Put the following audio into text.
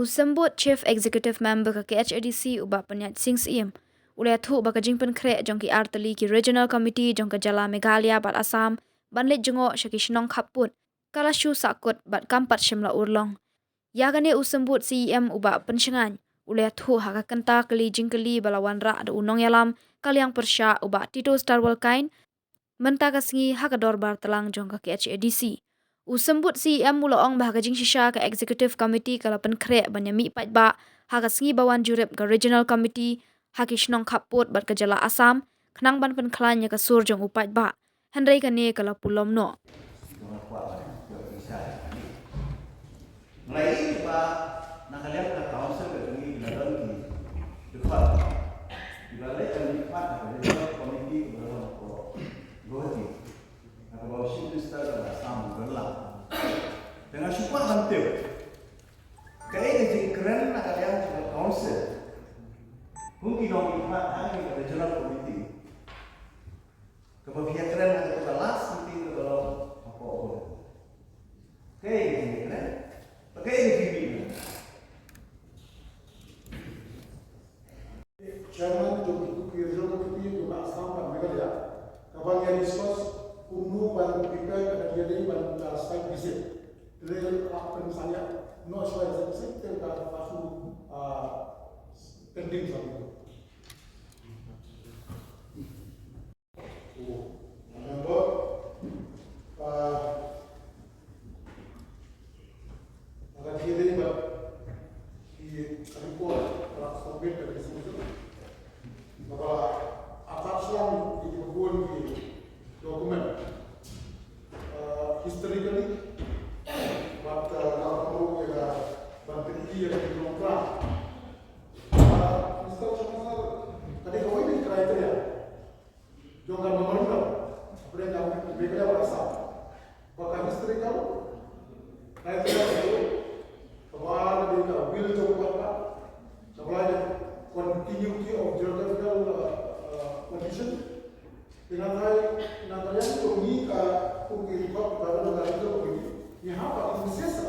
Usambut Chief Executive Member ka KHADC uba Panyat Singh Siem. Ulai thu ba ka jingpen kre jong ki artali ki Regional Committee jong ka Jala Meghalaya bat Assam banlet jengo shaki shnong khaput kala shu sakut bat kampat shimla urlong. Yagane usambut CEM uba penshengan ulai thu haka kenta kali jingkali balawan ra ada unong yalam kaliang persya uba Tito Starwal kain menta ka singi haka dorbar telang jong ka KHADC. Usambut CEM mula ong bahaga jing shisha ka Executive Committee kala penkre banyami pat ba haka singi bawan jurip ka Regional Committee haki shnong khaput bat ka Jala Assam kenang ban penklanya ka sur jong upat ba Henry kane kala pulom no. Mulai ba nakalian ka council ka ni dalam ki dekat dibalik kan dekat ada komiti dalam ko gohati atau bawa situ setelah Assam berlah dengan syukur hantu kaya ni keren nakalian ka council mungkin dong dekat hari ka regional committee kemudian keren nak kelas meeting kalau apa kaya ni keren Chairman Jogi Regional Committee juga Assam dan Meghalaya. Kawan yang diskus umum dan kita pada dia dan site visit. Dari apa misalnya no soal saya kita masuk pending sama. Member agar dia ini di report submit dari situ. Maka atas yang dibuat di dokumen historically, but kalau perlu kita berpikir yang dilakukan. Mister Chairman, tadi kau ini kriteria, jangan memerlukan apa yang kami berikan rasa. Bahkan historical kriteria itu kemarin kita will coba sebenarnya continuity of geographical condition dengan yang kami ke ukir pada negara itu begini. यहाँ पर विशेष